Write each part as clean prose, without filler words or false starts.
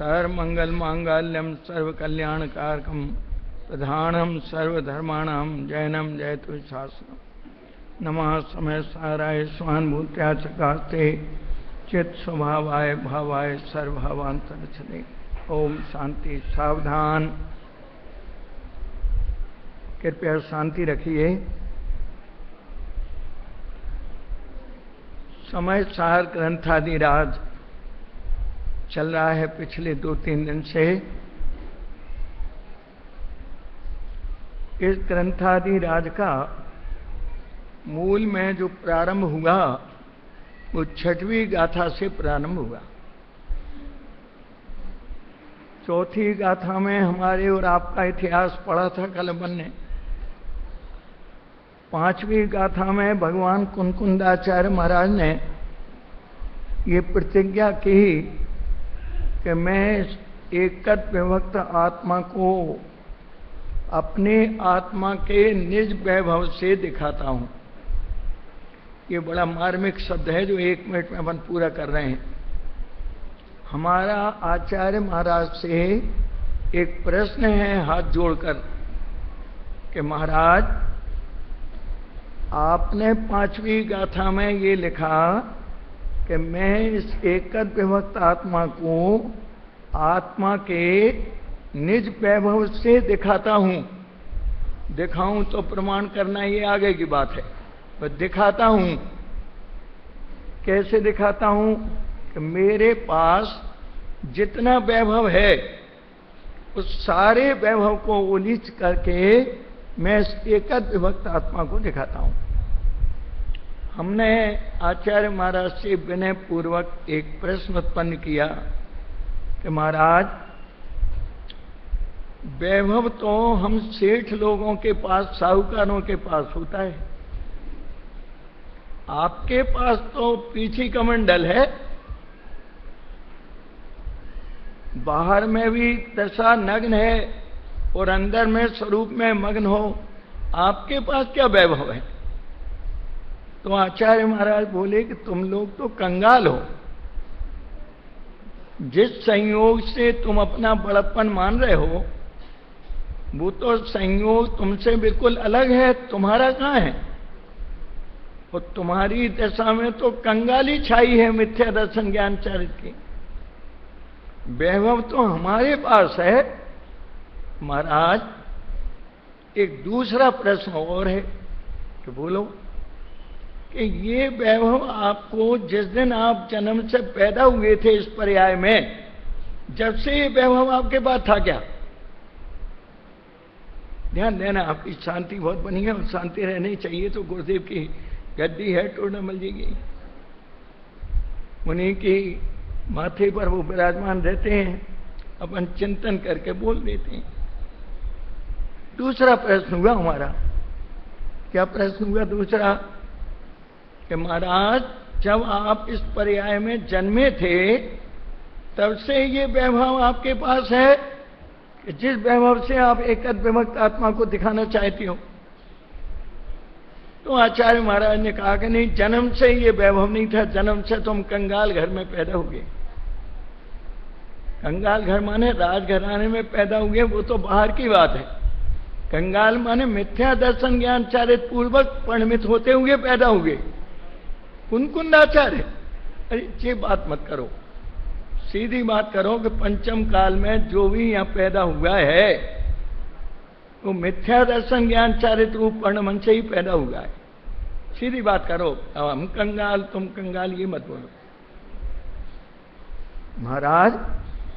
सर्वमंगल मांगल्यम सर्वकल्याणकारकम प्रधानम सर्वधर्माणां जैनम जयतु शासनम। नमः समय साराय स्वानुभूत्या चकास्ते चित स्वभावाय भावाय सर्वभावांतरचने। ओम शांति। सावधान, कृपया शांति रखिए। समय सार ग्रंथादिराज चल रहा है पिछले 2-3 दिन से। इस ग्रंथादिराज का मूल में जो प्रारंभ हुआ वो 6वीं गाथा से प्रारंभ हुआ। 4थी गाथा में हमारे और आपका इतिहास पढ़ा था कल अपन ने। 5वीं गाथा में भगवान कुनकुंदाचार्य महाराज ने ये प्रतिज्ञा की कि मैं एकत विभक्त आत्मा को अपने आत्मा के निज वैभव से दिखाता हूं। ये बड़ा मार्मिक शब्द है जो 1 मिनट में अपन पूरा कर रहे हैं। हमारा आचार्य महाराज से एक प्रश्न है हाथ जोड़कर कि महाराज, आपने 5वीं गाथा में ये लिखा कि मैं इस एकत विभक्त आत्मा को आत्मा के निज वैभव से दिखाता हूं। दिखाऊं तो प्रमाण करना ये आगे की बात है, पर दिखाता हूं। कैसे दिखाता हूं? कि मेरे पास जितना वैभव है उस सारे वैभव को उलीच करके मैं इस एकत विभक्त आत्मा को दिखाता हूं। हमने आचार्य महाराज से विनय पूर्वक एक प्रश्न उत्पन्न किया कि महाराज, वैभव तो हम सेठ लोगों के पास, साहूकारों के पास होता है, आपके पास तो पीछी कमंडल है, बाहर में भी दशा नग्न है और अंदर में स्वरूप में मग्न हो, आपके पास क्या वैभव है? तो आचार्य महाराज बोले कि तुम लोग तो कंगाल हो। जिस संयोग से तुम अपना बड़प्पन मान रहे हो वो तो संयोग तुमसे बिल्कुल अलग है, तुम्हारा कहां है? और तुम्हारी दशा में तो कंगाली छाई है मिथ्या दर्शन ज्ञान चरित की। वैभव तो हमारे पास है। महाराज, एक दूसरा प्रश्न और है कि बोलो कि ये वैभव आपको जिस दिन आप जन्म से पैदा हुए थे इस पर्याय में, जब से ये वैभव आपके पास था क्या? ध्यान देना, आपकी शांति बहुत बनी है और शांति रहनी चाहिए। तो गुरुदेव की गद्दी है टूर्नामल जी की, उन्हीं की माथे पर वो विराजमान रहते हैं, अपन चिंतन करके बोल देते हैं। दूसरा प्रश्न हुआ हमारा। क्या प्रश्न हुआ दूसरा? कि महाराज, जब आप इस पर्याय में जन्मे थे तब से ये वैभव आपके पास है कि जिस वैभव से आप एकत विभक्त आत्मा को दिखाना चाहती हो? तो आचार्य महाराज ने कहा कि नहीं, जन्म से ये वैभव नहीं था, जन्म से तुम कंगाल घर में पैदा हुए। कंगाल घर माने राजघराने में पैदा हुए, वो तो बाहर की बात है। कंगाल माने मिथ्या दर्शन ज्ञान चारित पूर्वक परिणमित होते हुए पैदा हुए। कुनकुंदाचार्य, अरे ये बात मत करो, सीधी बात करो कि पंचम काल में जो भी यहां पैदा हुआ है वो मिथ्या दर्शन ज्ञान चारित रूप वर्णमन से ही पैदा हुआ है। सीधी बात करो। अब हम कंगाल तुम कंगाल ये मत बोलो। महाराज,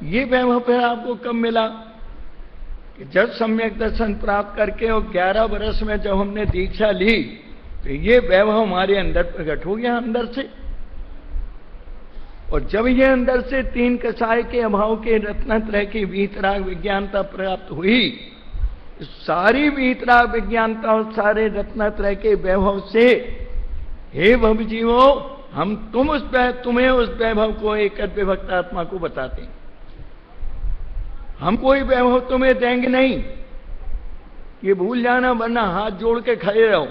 ये वैभव फिर आपको कब मिला? कि जब सम्यक दर्शन प्राप्त करके और 11 वर्ष में जब हमने दीक्षा ली तो ये वैभव हमारे अंदर प्रकट हो गया, अंदर से। और जब ये अंदर से 3 कषाय के अभाव के रत्नत्रय की वीतराग विज्ञानता प्राप्त हुई, सारी वीतराग विज्ञानता और सारे रत्नत्रय के वैभव से, हे भवजीवो, हम तुम्हें उस वैभव को एकत विभक्त आत्मा को बताते हैं। हम कोई वैभव तुम्हें देंगे नहीं, ये भूल जाना, वरना हाथ जोड़ के खड़े रहो।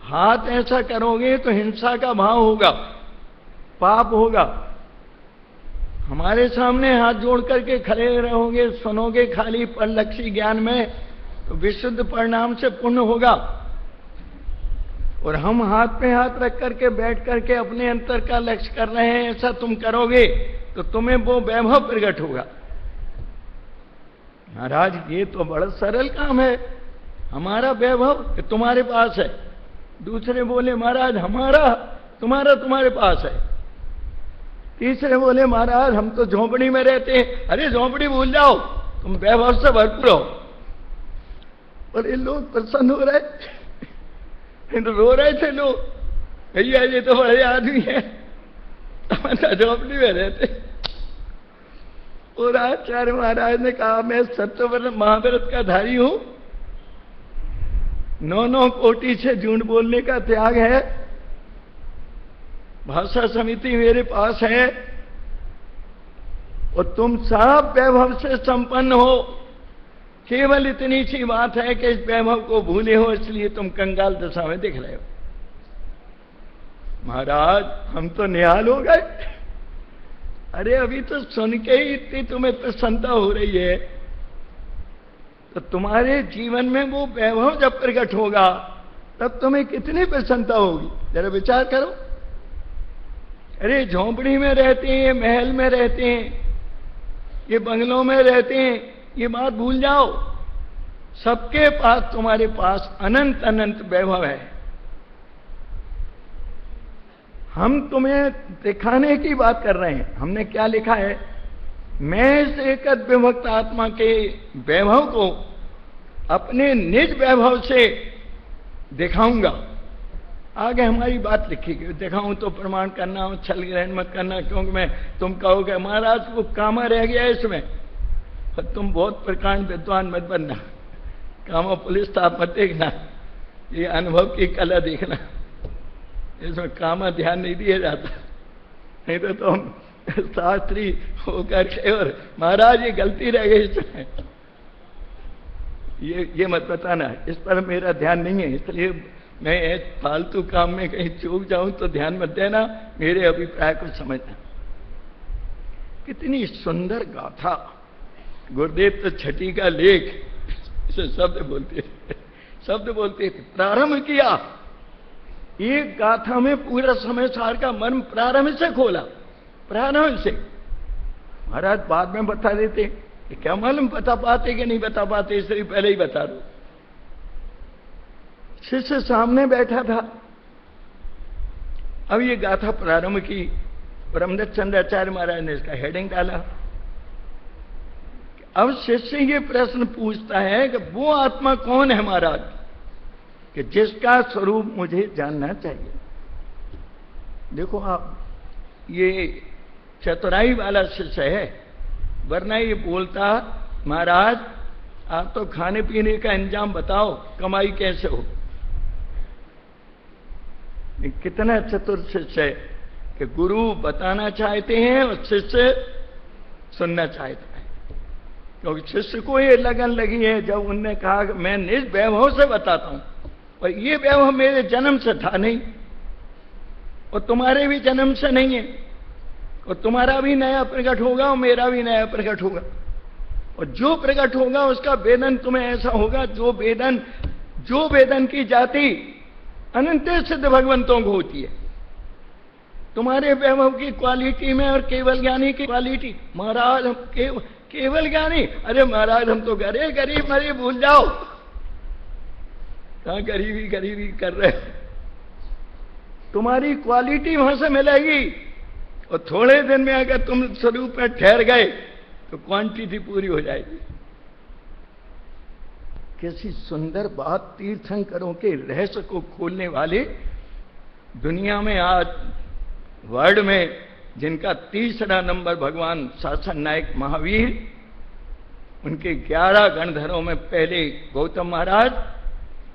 हाथ ऐसा करोगे तो हिंसा का भाव होगा, पाप होगा। हमारे सामने हाथ जोड़ करके खड़े रहोगे, सुनोगे खाली परलक्षी ज्ञान में, तो विशुद्ध परिणाम से पुण्य होगा। और हम हाथ पे हाथ रख करके बैठ करके अपने अंतर का लक्ष्य कर रहे हैं, ऐसा तुम करोगे तो तुम्हें वो वैभव प्रकट होगा। महाराज ये तो बड़ा सरल काम है, हमारा वैभव तुम्हारे पास है। दूसरे बोले महाराज हमारा तुम्हारा तुम्हारे पास है। तीसरे बोले महाराज हम तो झोंपड़ी में रहते हैं। अरे झोंपड़ी भूल जाओ, तुम वैभव से भरपूर हो। और ये लोग प्रसन्न हो रहे, तो रो रहे थे लोग, भैया ये तो बड़े आदमी है, झोंपड़ी में रहते। और आचार्य महाराज ने कहा मैं सत्यव्रत महाव्रत का धारी हूं, 9 कोटि से झूठ बोलने का त्याग है, भाषा समिति मेरे पास है, और तुम सब वैभव से संपन्न हो। केवल इतनी सी बात है कि इस वैभव को भूले हो, इसलिए तुम कंगाल दशा में दिख रहे हो। महाराज हम तो निहाल हो गए। अरे अभी तो सुन के ही इतनी तुम्हें प्रसन्नता हो रही है, तो तुम्हारे जीवन में वो वैभव जब प्रकट होगा तब तुम्हें कितनी प्रसन्नता होगी, जरा विचार करो। अरे झोंपड़ी में रहते हैं, महल में रहते हैं, ये बंगलों में रहते हैं, ये बात भूल जाओ। सबके पास तुम्हारे पास अनंत अनंत वैभव है। हम तुम्हें दिखाने की बात कर रहे हैं। हमने क्या लिखा है, मैं इस एक विभक्त आत्मा के वैभव को अपने निज वैभव से दिखाऊंगा। आगे हमारी बात लिखी गई, दिखाऊं तो प्रमाण करना, छल ग्रहण मत करना, क्योंकि मैं तुम कहोगे महाराज वो कामा रह गया इसमें, और तुम बहुत प्रकांड विद्वान मत बनना, कामा पुलिस था मत देखना, ये अनुभव की कला देखना, इसमें कामा ध्यान नहीं दिया जाता। नहीं तो तुम शास्त्री होकर के और महाराज ये गलती रह गई इसमें, ये मत बताना, इस पर मेरा ध्यान नहीं है, इसलिए मैं फालतू काम में कहीं चूक जाऊं तो ध्यान मत देना, मेरे अभिप्राय को समझना। कितनी सुंदर गाथा। गुरुदेव तो छठी का लेख से शब्द बोलते थे। प्रारंभ किया एक गाथा में पूरा समय सार का मर्म प्रारंभ से खोला, प्रारंभ से। महाराज बाद में बता देते, क्या मालूम बता पाते कि नहीं बता पाते, इसलिए पहले ही बता दो। शिष्य सामने बैठा था, अब ये गाथा प्रारंभ की। ब्रह्मदत्त चंद्राचार्य महाराज ने इसका हेडिंग डाला। अब शिष्य ये प्रश्न पूछता है कि वो आत्मा कौन है महाराज, कि जिसका स्वरूप मुझे जानना चाहिए। देखो आप, ये चतुराई वाला शिष्य है, वरना ये बोलता महाराज आप तो खाने पीने का इंतजाम बताओ, कमाई कैसे हो। कितना चतुर शिष्य है कि गुरु बताना चाहते हैं और शिष्य सुनना चाहता है। क्योंकि शिष्य को ये लगन लगी है जब उनने कहा कि मैं निज वैभव से बताता हूं, और ये वैभव मेरे जन्म से था नहीं, और तुम्हारे भी जन्म से नहीं है, और तुम्हारा भी नया प्रकट होगा और मेरा भी नया प्रकट होगा, और जो प्रकट होगा उसका वेदन तुम्हें ऐसा होगा जो वेदन की जाति अनंत सिद्ध भगवंतों को होती है। तुम्हारे वैभव की क्वालिटी में और केवल ज्ञानी की क्वालिटी। महाराज हम केवल ज्ञानी, अरे महाराज हम तो गरीब मरे भूल जाओ, कहां गरीबी कर रहे। तुम्हारी क्वालिटी वहां से मिलेगी, और थोड़े दिन में अगर तुम स्वरूप में ठहर गए तो क्वांटिटी पूरी हो जाएगी। कैसी सुंदर बात, तीर्थंकरों के रहस्य को खोलने वाले। दुनिया में आज वर्ल्ड में जिनका तीसरा नंबर भगवान शासन नायक महावीर, उनके 11 गणधरों में पहले गौतम महाराज,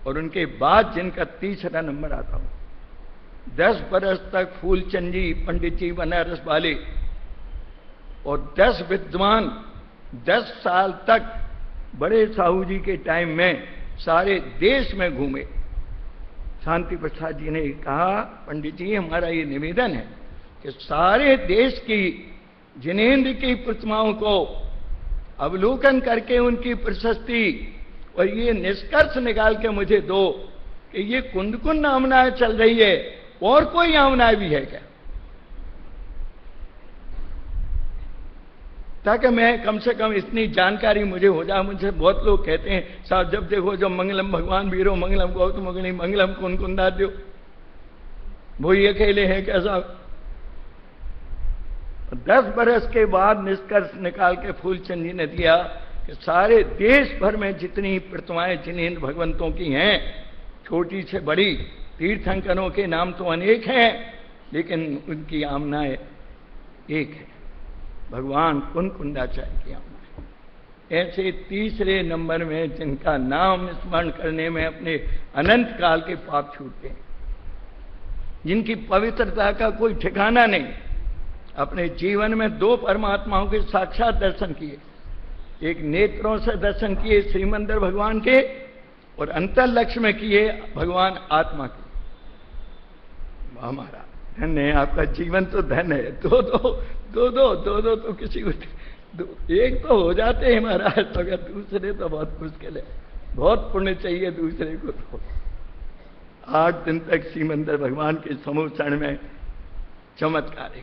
और उनके बाद जिनका तीसरा नंबर आता हो। 10 बरस तक फूलचंद जी पंडित जी बनारस वाले, और 10 विद्वान 10 साल तक बड़े साहू जी के टाइम में सारे देश में घूमे। शांति प्रसाद जी ने कहा पंडित जी हमारा ये निवेदन है कि सारे देश की जिनेंद्र की प्रतिमाओं को अवलोकन करके उनकी प्रशस्ति और ये निष्कर्ष निकाल के मुझे दो कि ये कुंद कुंद आमनाएं चल रही है, और कोई आमनाएं भी है क्या, ताकि मैं कम से कम इतनी जानकारी मुझे हो जाए। मुझे बहुत लोग कहते हैं साहब जब देखो जब मंगलम भगवान वीरो मंगलम गौतम मुगनी मंगलम कुंद कुंदाद्यो, वो ये अकेले हैं कैसा। 10 बरस के बाद निष्कर्ष निकाल के फूलचंद जी ने दिया कि सारे देश भर में जितनी प्रतिमाएं जिनेंद्र भगवंतों की हैं, छोटी से बड़ी, तीर्थंकरों के नाम तो अनेक हैं, लेकिन उनकी आमनाएं एक है, भगवान कुंद कुंदाचार्य की आमनाएं। ऐसे तीसरे नंबर में जिनका नाम स्मरण करने में अपने अनंत काल के पाप छूटते हैं, जिनकी पवित्रता का कोई ठिकाना नहीं, अपने जीवन में 2 परमात्माओं के साक्षात दर्शन किए, एक नेत्रों से दर्शन किए श्रीमंदिर भगवान के, और अंतर्लक्ष्य में किए भगवान आत्मा के। हमारा धन्य है, आपका जीवन तो धन्य है। दो तो किसी को एक तो हो जाते हैं महाराज, तो अगर दूसरे तो बहुत मुश्किल है, बहुत पुण्य चाहिए दूसरे को। तो 8 दिन तक श्रीमंदिर भगवान के समूचरण में चमत्कार।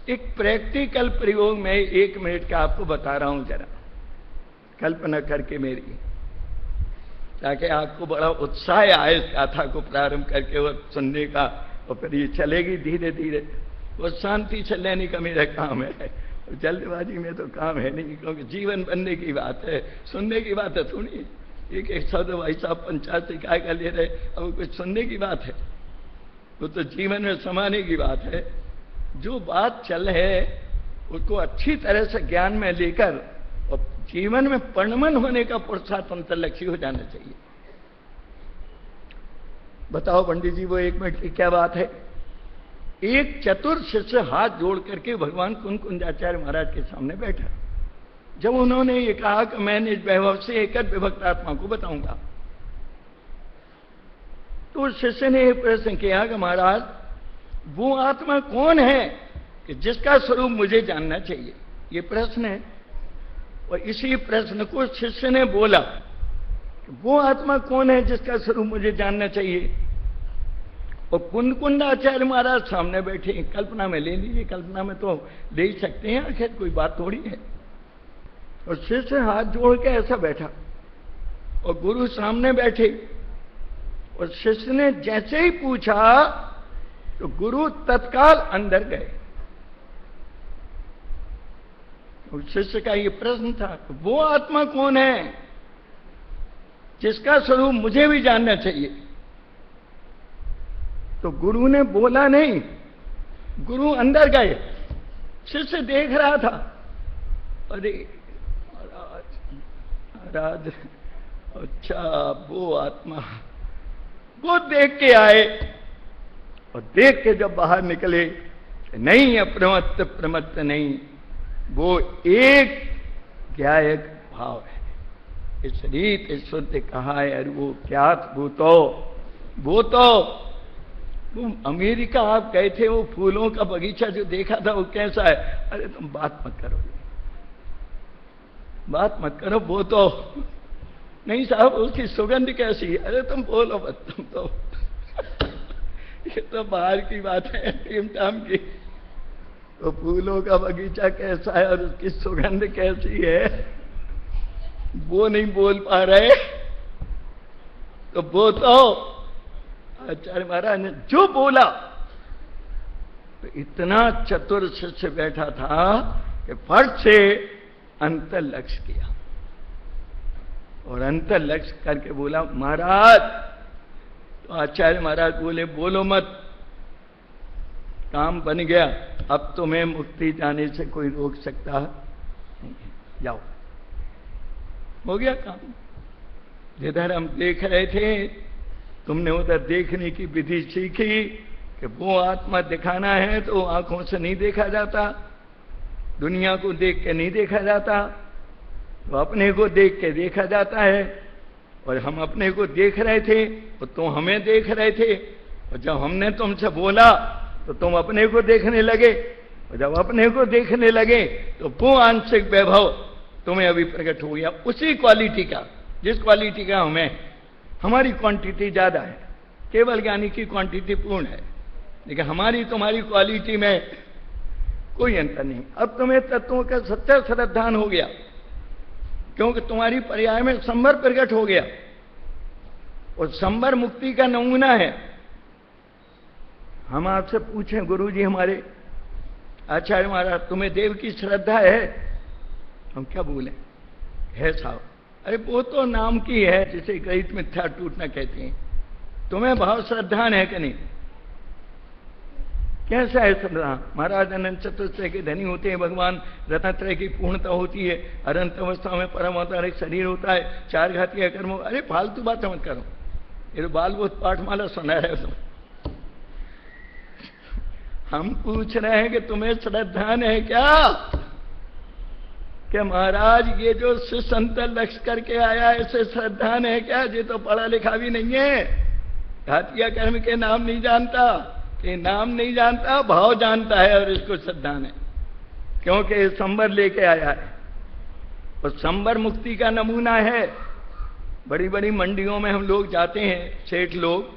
एक प्रैक्टिकल प्रयोग में 1 मिनट का आपको बता रहा हूं, जरा कल्पना करके मेरी, ताकि आपको बड़ा उत्साह आए इस गाथा को प्रारंभ करके और सुनने का, और फिर ये चलेगी धीरे धीरे। वो शांति से लेने का मेरा काम है, जल्दबाजी में तो काम है नहीं, क्योंकि जीवन बनने की बात है, सुनने की बात है। सुनिए, एक शब्द भाई साहब पंचायत इकाई का ले रहे, अब कुछ सुनने की बात है, वो तो जीवन में समाने की बात है। जो बात चल है उसको अच्छी तरह से ज्ञान में लेकर और जीवन में परिणमन होने का पुरुषार्थ अंतर्लक्षी हो जाना चाहिए। बताओ पंडित जी, वो 1 मिनट की क्या बात है। एक चतुर शिष्य हाथ जोड़ करके भगवान कुंद कुंदाचार्य महाराज के सामने बैठा। जब उन्होंने ये कहा कि मैं निज वैभव से एकत विभक्त आत्मा को बताऊंगा, तो उस शिष्य ने एक प्रश्न किया कि महाराज वो आत्मा कौन है कि जिसका स्वरूप मुझे जानना चाहिए। ये प्रश्न है, और इसी प्रश्न को शिष्य ने बोला, वो आत्मा कौन है जिसका स्वरूप मुझे जानना चाहिए। और कुंद कुंदाचार्य महाराज सामने बैठे, कल्पना में ले लीजिए, कल्पना में तो ले ही सकते हैं, आखिर कोई बात थोड़ी है। और शिष्य हाथ जोड़ के ऐसा बैठा, और गुरु सामने बैठे, और शिष्य ने जैसे ही पूछा तो गुरु तत्काल अंदर गए। उस शिष्य का ये प्रश्न था, वो आत्मा कौन है जिसका स्वरूप मुझे भी जानना चाहिए। तो गुरु ने बोला नहीं, गुरु अंदर गए। शिष्य देख रहा था, अरे महाराज अच्छा वो आत्मा, वो देख के आए, और देख के जब बाहर निकले, नहीं अप्रमत्त प्रमत्त नहीं, वो एक ज्ञायक भाव है। इस रीत शुद्ध कहा है, अरे वो क्या वो अमेरिका आप गए थे, वो फूलों का बगीचा जो देखा था वो कैसा है। अरे तुम बात मत करो, बात मत करो, वो तो नहीं साहब उसकी सुगंध कैसी है। अरे तुम बोलो मत, तुम तो ये तो बाहर की बात है, टीम टाम की। तो फूलों का बगीचा कैसा है और उसकी सुगंध कैसी है, वो नहीं बोल पा रहे। तो वो तो आचार्य महाराज ने जो बोला, तो इतना चतुर शिष्य बैठा था कि फट से अंतर लक्ष्य किया, और अंतर लक्ष्य करके बोला महाराज। तो आचार्य महाराज बोले बोलो मत, काम बन गया, अब तुम्हें मुक्ति जाने से कोई रोक सकता नहीं, जाओ, हो गया काम। जिधर हम देख रहे थे तुमने उधर देखने की विधि सीखी कि वो आत्मा दिखाना है तो आंखों से नहीं देखा जाता, दुनिया को देख के नहीं देखा जाता, तो अपने को देख के देखा जाता है। और हम अपने को देख रहे थे तो तुम हमें देख रहे थे, और जब हमने तुमसे बोला तो तुम अपने को देखने लगे। और जब अपने को देखने लगे तो वो आंशिक वैभव तुम्हें अभी प्रकट हो गया, उसी क्वालिटी का जिस क्वालिटी का हमें। हमारी क्वांटिटी ज्यादा है, केवल ज्ञानी की क्वांटिटी पूर्ण है, लेकिन हमारी तुम्हारी क्वालिटी में कोई अंतर नहीं। अब तुम्हें तत्वों का सच्चा श्रद्धान हो गया, क्योंकि तुम्हारी पर्याय में संवर प्रकट हो गया, और संवर मुक्ति का नमूना है। हम आपसे पूछें, गुरु जी हमारे आचार्य महाराज, तुम्हें देव की श्रद्धा है? हम क्या बोले? है साहब। अरे वो तो नाम की है, जिसे गणित मिथ्या टूटना कहते हैं। तुम्हें भाव श्रद्धान है कि नहीं? कैसा है श्रद्धा? महाराज अनंत चतुर्थ के धनी होते हैं, भगवान रत्नत्रय की पूर्णता होती है, अनंत अवस्था में परमात्मा एक शरीर होता है, चार घातीय कर्म। अरे फालतू बात मत करो, ये तो बाल बोध पाठमाला सुना रहे हो तुम। हम पूछ रहे हैं कि तुम्हें श्रद्धान है क्या? कि महाराज ये जो संत लक्ष्य करके आया ऐसे श्रद्धान है क्या? ये तो पढ़ा लिखा भी नहीं है, घातिया कर्म के नाम नहीं जानता, ये नाम नहीं जानता, भाव जानता है, और इसको श्रद्धान है, क्योंकि संवर लेके आया है। और संवर मुक्ति का नमूना है। बड़ी बड़ी मंडियों में हम लोग जाते हैं, सेठ लोग,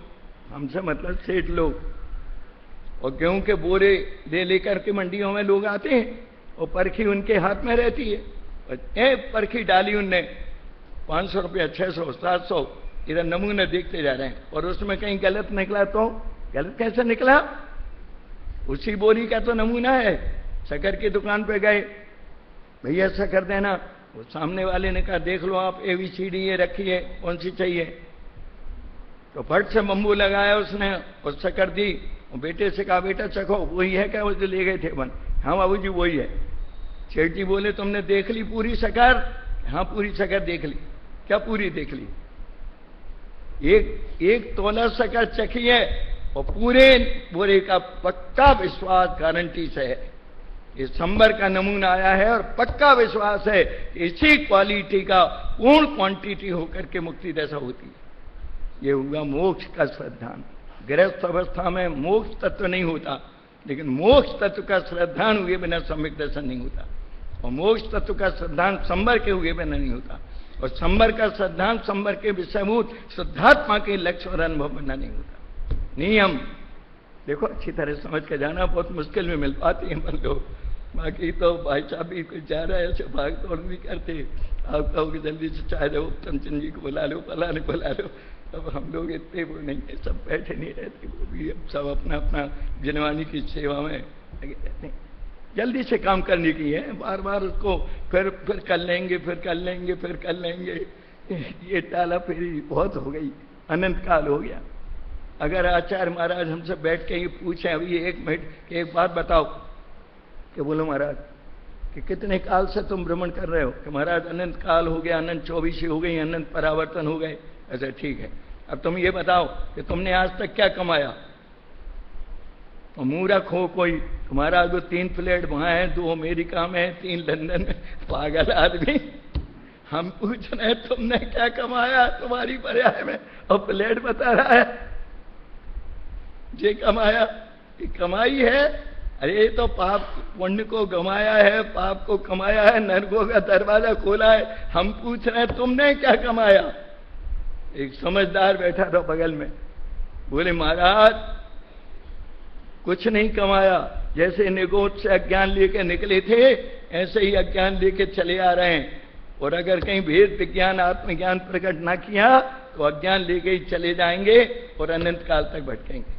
हमसे मतलब सेठ लोग, और गेहूं के बोरे ले लेकर के मंडियों में लोग आते हैं, और परखी उनके हाथ में रहती है, और परखी डाली उनने 500 रुपया, 600, 700, इधर नमूने देखते जा रहे हैं, और उसमें कहीं गलत निकला तो गलत कैसे निकला? उसी बोरी का तो नमूना है। शक्कर की दुकान पे गए, भैया शक्कर देना, वो सामने वाले ने कहा देख लो आप, ABCD ये रखी है, कौन सी चाहिए? तो फट से बम्बू लगाया उसने और शक्कर दी, और बेटे से कहा बेटा चखो, वही है क्या वो जो ले गए थे बन? हाँ बाबूजी वही है। सेठ जी बोले तुमने देख ली पूरी शक्कर? हाँ पूरी शक्कर देख ली। क्या पूरी देख ली? एक तोला शक्कर चखी है, और पूरे बोरे का पक्का विश्वास गारंटी से है, ये संवर का नमूना आया है, और पक्का विश्वास है कि इसी क्वालिटी का पूर्ण क्वांटिटी होकर के मुक्ति दशा होती है। ये हुआ मोक्ष का श्रद्धान। गृहस्थ अवस्था में मोक्ष तत्व नहीं होता, लेकिन मोक्ष तत्व का श्रद्धान हुए बिना सम्यक दर्शन नहीं होता, और मोक्ष तत्व का श्रद्धान संवर के हुए बिना नहीं होता, और संवर का श्रद्धान संवर के विषयभूत शुद्धात्मा के लक्ष्य और अनुभव बिना नहीं होता। नियम देखो, अच्छी तरह समझ के जाना, बहुत मुश्किल में मिल पाती है मन लोग। बाकी तो भाई साहब भी कुछ जा रहा है, ऐसे भाग दौड़ भी करते, आप कहोगे जल्दी से चाहे दो चमचंद जी को बुला लो, फलाने बुला लो। अब हम लोग इतने वो नहीं है, सब बैठे नहीं रहते, वो भी सब अपना अपना जिनवानी की सेवा में लगे रहते हैं। जल्दी से काम करने की है, बार बार उसको फिर कर लेंगे, फिर कर लेंगे, फिर कर लेंगे, ये टाला फेरी बहुत हो गई, अनंत काल हो गया। अगर आचार्य महाराज हमसे बैठ के ये पूछें अभी 1 मिनट कि एक बात बताओ, कि बोलो महाराज कि कितने काल से तुम भ्रमण कर रहे हो? कि महाराज अनंत काल हो गया, अनंत 24 हो गई, अनंत परावर्तन हो गए। अच्छा ठीक है, अब तुम ये बताओ कि तुमने आज तक क्या कमाया? तो मूर्ख हो कोई, तुम्हारा जो 3 फ्लैट वहां है, 2 अमेरिका में, 3 लंदन में, पागल आदमी। हम पूछ रहे हैं तुमने क्या कमाया तुम्हारी पर्याय में, और फ्लैट बता रहा है जे कमाया। ये कमाई है? अरे ये तो पाप पुण्य को गमाया है, पाप को कमाया है, नरकों का दरवाजा खोला है। हम पूछ रहे हैं तुमने क्या कमाया? एक समझदार बैठा था बगल में, बोले महाराज कुछ नहीं कमाया, जैसे निगोद से अज्ञान लेके निकले थे ऐसे ही अज्ञान लेके चले आ रहे हैं, और अगर कहीं भेद विज्ञान आत्मज्ञान प्रकट ना किया तो अज्ञान लेके ही चले जाएंगे और अनंत काल तक भटकेंगे।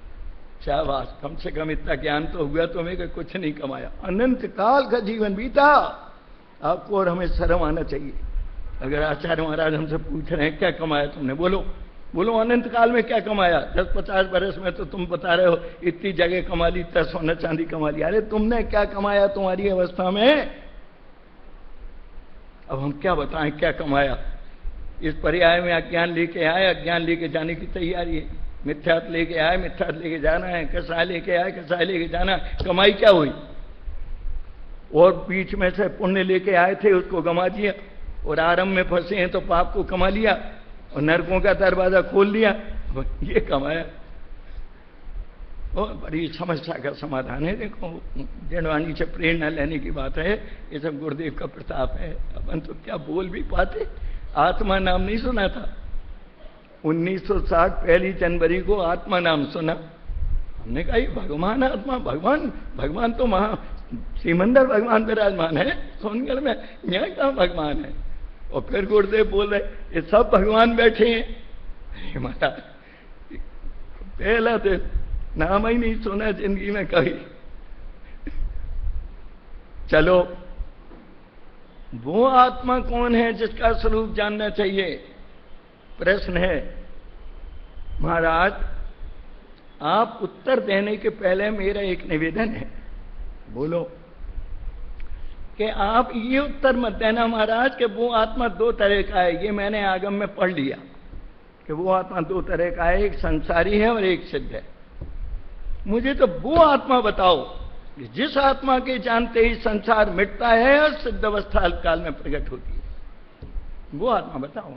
शाबाश, कम से कम इतना ज्ञान तो हुआ तुम्हें कि कुछ नहीं कमाया, अनंत काल का जीवन बीता आपको, और हमें शर्म आना चाहिए। अगर आचार्य महाराज हमसे पूछ रहे हैं क्या कमाया तुमने, बोलो बोलो अनंत काल में क्या कमाया? 10-50 बरस में तो तुम बता रहे हो इतनी जगह कमा ली, इतना सोना चांदी कमा लिया। अरे तुमने क्या कमाया तुम्हारी अवस्था में? अब हम क्या बताएं क्या कमाया? इस पर्याय में अज्ञान लेके आए, अज्ञान लेके जाने की तैयारी है, मिथ्यात लेके आए, मिथ्यात लेके जाना है, कसाय लेके आए, कसाय लेके जाना है। कमाई क्या हुई? और बीच में से पुण्य लेके आए थे उसको गमा दिया, और आरंभ में फंसे हैं तो पाप को कमा लिया, और नरकों का दरवाजा खोल लिया, ये कमाया। और बड़ी समस्या का समाधान है। देखो, जड़वाणी से प्रेरणा लेने की बात है, ये सब गुरुदेव का प्रताप है। अपन तो क्या बोल भी पाते। आत्मा नाम नहीं सुना था 1960 पहली जनवरी को आत्मा नाम सुना। हमने कहा ये भगवान आत्मा, भगवान तो महा श्रीमंदर भगवान विराजमान है सोनगढ़ में, यहाँ कहाँ भगवान है। और फिर गुरुदेव बोल रहे ये सब भगवान बैठे हैं। अरे महाराज, पहला तो नाम ही नहीं सुना जिंदगी में कभी। चलो, वो आत्मा कौन है जिसका स्वरूप जानना चाहिए? प्रश्न है। महाराज, आप उत्तर देने के पहले मेरा एक निवेदन है, बोलो कि आप ये उत्तर मत देना महाराज कि वो आत्मा दो तरह का है। ये मैंने आगम में पढ़ लिया कि वो आत्मा दो तरह का है, एक संसारी है और एक सिद्ध है। मुझे तो वो आत्मा बताओ जिस आत्मा के जानते ही संसार मिटता है और सिद्ध अवस्था अल्पकाल में प्रकट होती है। वो आत्मा बताओ।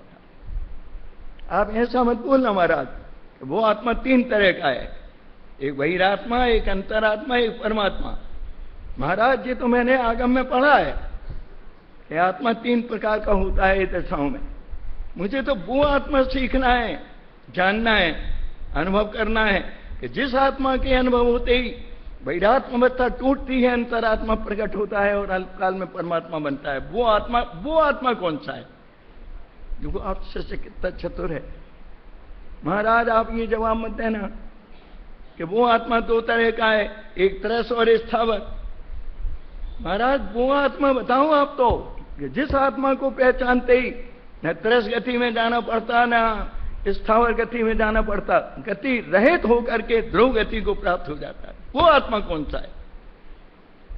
आप ऐसा मत बोलना महाराज, वो आत्मा तीन तरह का है, एक बहिरात्मा, एक अंतरात्मा, एक परमात्मा। महाराज, ये तो मैंने आगम में पढ़ा है कि आत्मा तीन प्रकार का होता है दशाओं में। मुझे तो वो आत्मा सीखना है, जानना है, अनुभव करना है कि जिस आत्मा के अनुभव होते ही बहिरात्मा अवस्था टूटती है, अंतरात्मा प्रकट होता है और अल्पकाल में परमात्मा बनता है। वो आत्मा कौन सा है? देखो, आपसे कितना चतुर है महाराज। आप ये जवाब मत देना कि वो आत्मा दो तरह का है, एक तरस और स्थावर। महाराज, वो आत्मा बताओ आप तो कि जिस आत्मा को पहचानते ही न तरस गति में जाना पड़ता, न स्थावर गति में जाना पड़ता, गति रहित होकर के ध्रुव गति को प्राप्त हो जाता है। वो आत्मा कौन सा है?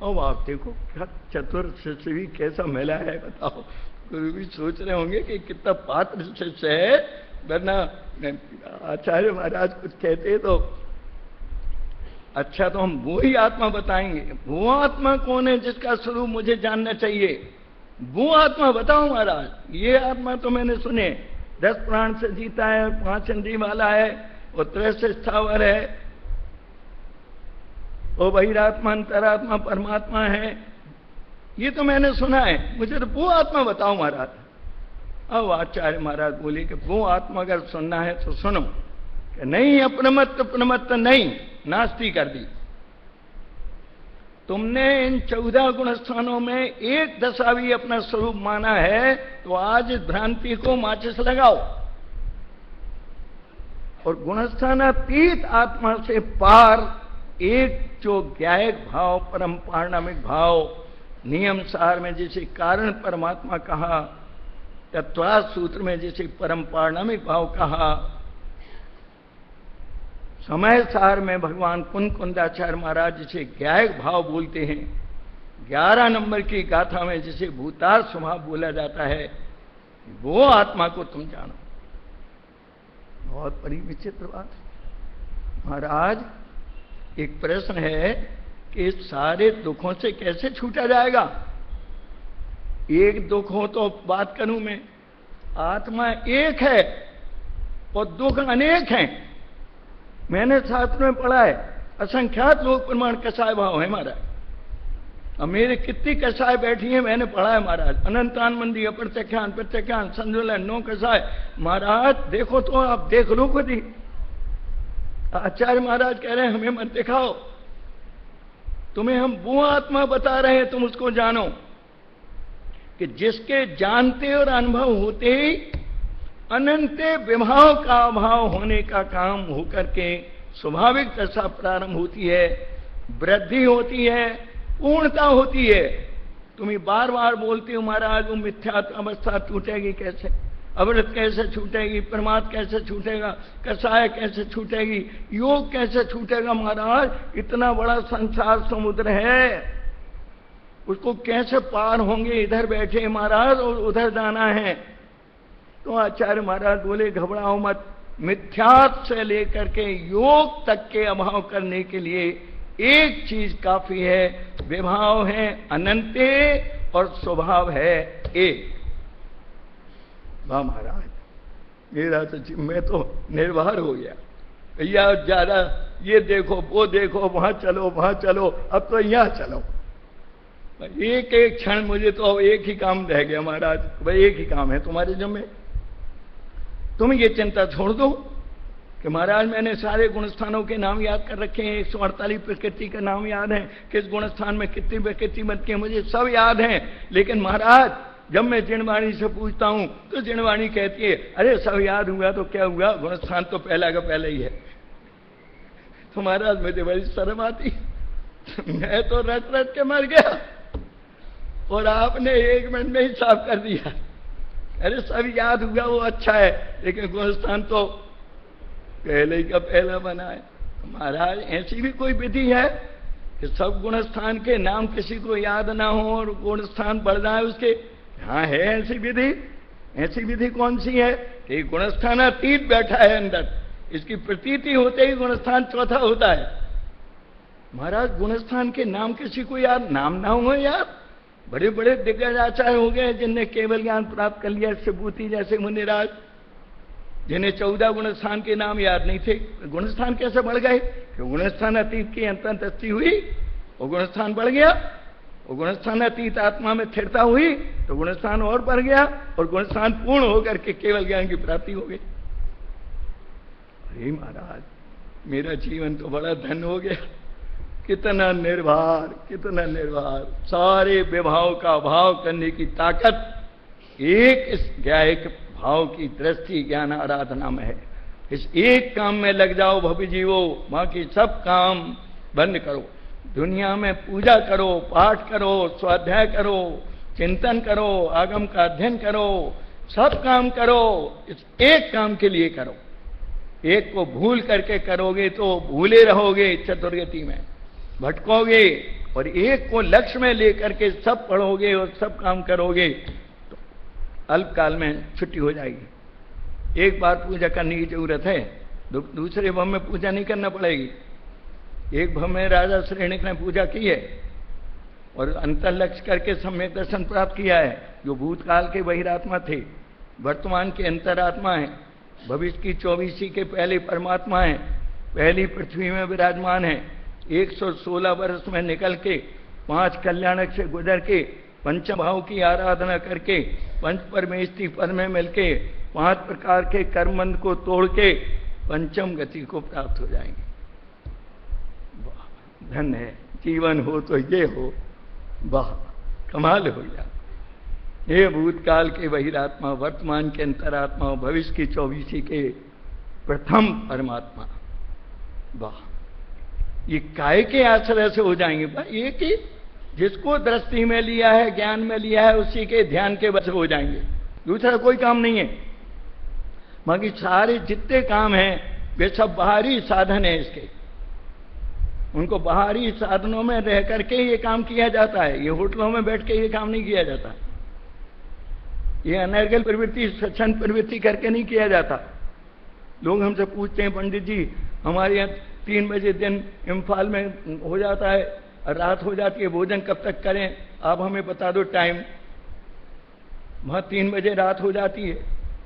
अब आप देखो क्या चतुर शिष्य भी कैसा मिला है, बताओ। गुरु भी सोच रहे होंगे कि कितना पात्र शिष्य है, वरना आचार्य महाराज कुछ कहते तो अच्छा, तो हम वो ही आत्मा बताएंगे। वो आत्मा कौन है जिसका स्वरूप मुझे जानना चाहिए? वो आत्मा बताओ महाराज। ये आत्मा तो मैंने सुने 10 प्राण से जीता है, 5 इंद्रिय वाला है, और त्रैस से स्थावर है, वो बहिरात्मा, अंतरात्मा, परमात्मा है। ये तो मैंने सुना है, मुझे तो वो आत्मा बताओ महाराज। अब आचार्य महाराज बोले कि वो आत्मा अगर सुनना है तो सुनो, कि नहीं अप्रमत्त नहीं, नास्ती कर दी। तुमने इन 14 गुण स्थानों में एक दशा भी अपना स्वरूप माना है तो आज इस भ्रांति को माचिस लगाओ और गुणस्थानातीत आत्मा से पार एक जो ज्ञायक भाव, परम पारणामिक भाव, नियम सार में जिसे कारण परमात्मा कहा, तत्वार्थ सूत्र में जिसे परम पारणामिक भाव कहा, समय सार में भगवान कुंदाचार्य महाराज जिसे ज्ञायक भाव बोलते हैं, 11 नंबर की गाथा में जिसे भूतार स्वभाव बोला जाता है, वो आत्मा को तुम जानो। बहुत बड़ी विचित्र बात महाराज। एक प्रश्न है कि सारे दुखों से कैसे छूटा जाएगा? एक दुख हो तो बात करूं मैं, आत्मा एक है और दुख अनेक हैं। मैंने शास्त्र में पढ़ा है, असंख्यात लोक प्रमाण कसाय भाव है महाराज। अब मेरे कितनी कसाय बैठी है मैंने पढ़ा है महाराज। अनंतान मंदी, अप्रत्यख्यान, प्रत्यख्यान, संजुलन, 9 कसाय। महाराज देखो तो आप देख लो खुद ही। आचार्य महाराज कह रहे हैं हमें मत दिखाओ, तुम्हें हम वो आत्मा बता रहे हैं, तुम उसको जानो कि जिसके जानते और अनुभव होते ही अनंत विभाव का अभाव होने का काम होकर के स्वाभाविक दशा प्रारंभ होती है, वृद्धि होती है, पूर्णता होती है। तुम्हें बार बार बोलते हो महाराज वो मिथ्या अवस्था छूटेगी कैसे, अवृत कैसे छूटेगी, प्रमाद कैसे छूटेगा, कसाय कैसे छूटेगी, योग कैसे छूटेगा। महाराज इतना बड़ा संसार समुद्र है, उसको कैसे पार होंगे? इधर बैठे महाराज और उधर जाना है। तो आचार्य महाराज बोले घबराओ मत, मिथ्यात्व से लेकर के योग तक के अभाव करने के लिए एक चीज काफी है, विभाव है अनंते और स्वभाव है एक। वाह महाराज, मेरा तो मैं तो निर्भर हो गया। भैया ज्यादा ये देखो वो देखो, वहां चलो वहां चलो, अब तो यहां चलो। एक एक क्षण मुझे तो अब एक ही काम रह गया महाराज, भाई एक ही काम है तुम्हारे जिम्मे। तुम ये चिंता छोड़ दो कि महाराज मैंने सारे गुण स्थानों के नाम याद कर रखे हैं, 148 प्रकृति का नाम याद है, किस गुण स्थान में कितनी प्रकृति बनती है मुझे सब याद है। लेकिन महाराज जब मैं जिनवाणी से पूछता हूं तो जिनवाणी कहती है अरे सब याद हुआ तो क्या हुआ, गुण स्थान तो पहला का पहला ही है। तो महाराज मुझे बड़ी शर्म आती, मैं तो रट रट के मर गया और आपने 1 मिनट में ही साफ कर दिया। अरे सब याद हुआ वो अच्छा है, लेकिन गुण स्थान तो पहले ही का पहला बना है। तो महाराज ऐसी भी कोई विधि है कि सब गुण स्थान के नाम किसी को याद ना हो और गुण स्थान बढ़ जाए उसके? हाँ है ऐसी विधि। ऐसी विधि कौन सी है कि गुण स्थान अतीत बैठा है अंदर, इसकी प्रतीति होते ही गुण स्थान चौथा होता है। महाराज गुण स्थान के नाम किसी को याद नाम ना हो यार, बड़े बड़े दिग्गज आचार्य हो गए जिनने केवल ज्ञान प्राप्त कर लिया, शिवभूति जैसे मुनिराज, जिन्हें 14 गुणस्थान के नाम याद नहीं थे। गुणस्थान कैसे बढ़ गए? गुणस्थान अतीत की अंतर्दृष्टि हुई और गुणस्थान बढ़ गया, और गुणस्थान अतीत आत्मा में स्थिरता हुई तो गुणस्थान और बढ़ गया, और गुणस्थान पूर्ण होकर के केवल ज्ञान की प्राप्ति हो गई। अरे महाराज मेरा जीवन तो बड़ा धन हो गया, कितना निर्भर, कितना निर्भर। सारे विभाव का अभाव करने की ताकत एक इस ज्ञायक भाव की दृष्टि ज्ञान आराधना में है। इस एक काम में लग जाओ भव्य जीवो, बाकी सब काम बंद करो। दुनिया में पूजा करो, पाठ करो, स्वाध्याय करो, चिंतन करो, आगम का अध्ययन करो, सब काम करो, इस एक काम के लिए करो। एक को भूल करके करोगे तो भूले रहोगे, चतुर्गति में भटकोगे, और एक को लक्ष्य में लेकर के सब पढ़ोगे और सब काम करोगे तो अल्पकाल में छुट्टी हो जाएगी। एक बार पूजा करने की जरूरत है, दूसरे भव में पूजा नहीं करना पड़ेगी। एक भव में राजा श्रेणिक ने पूजा की है और अंतर लक्ष्य करके सम्यक दर्शन प्राप्त किया है। जो भूतकाल के बहिरात्मा थे, वर्तमान के अंतरात्मा है, भविष्य की 24 के पहले परमात्मा है, पहली पृथ्वी में विराजमान है। 116 वर्ष में निकल के 5 कल्याणक से गुजर के पंचम भाव की आराधना करके पंच परमेष्टि पद में मिलके 5 प्रकार के कर्मबंध को तोड़ के पंचम गति को प्राप्त हो जाएंगे। धन है, जीवन हो तो ये हो, वाह कमाल हो गया। ये भूतकाल के बहिरात्मा, वर्तमान के अंतरात्मा, भविष्य की 24 के प्रथम परमात्मा, वाह ये काय के आश्रय से हो जाएंगे। एक ही जिसको दृष्टि में लिया है, ज्ञान में लिया है, उसी के ध्यान के वश हो जाएंगे। दूसरा कोई काम नहीं है। बाकी सारे जितने काम हैं वे सब बाहरी साधन है इसके, उनको बाहरी साधनों में रह करके ये काम किया जाता है। ये होटलों में बैठ के ये काम नहीं किया जाता, ये अनर्गल प्रवृत्ति, स्वच्छंद प्रवृत्ति करके नहीं किया जाता। लोग हमसे पूछते हैं पंडित जी हमारे यहाँ 3 बजे दिन इम्फाल में हो जाता है और रात हो जाती है, भोजन कब तक करें आप हमें बता दो टाइम। वहाँ 3 बजे रात हो जाती है,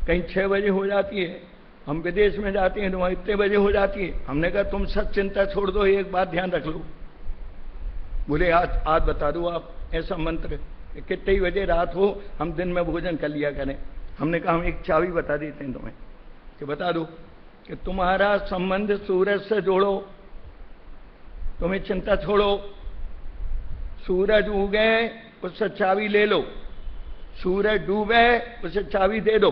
कहीं 6 बजे हो जाती है। हम विदेश में जाते हैं तो वहाँ इतने बजे हो जाती है। हमने कहा तुम सब चिंता छोड़ दो, एक बात ध्यान रख लो। बोले आज बता दो आप ऐसा मंत्र कितने बजे रात हो हम दिन में भोजन कर लिया करें। हमने कहा हम एक चाबी बता देते हैं तुम्हें कि बता दो कि तुम्हारा संबंध सूरज से जोड़ो, तुम्हें चिंता छोड़ो। सूरज उगे उससे चाबी ले लो, सूरज डूबे उसे चाबी दे दो।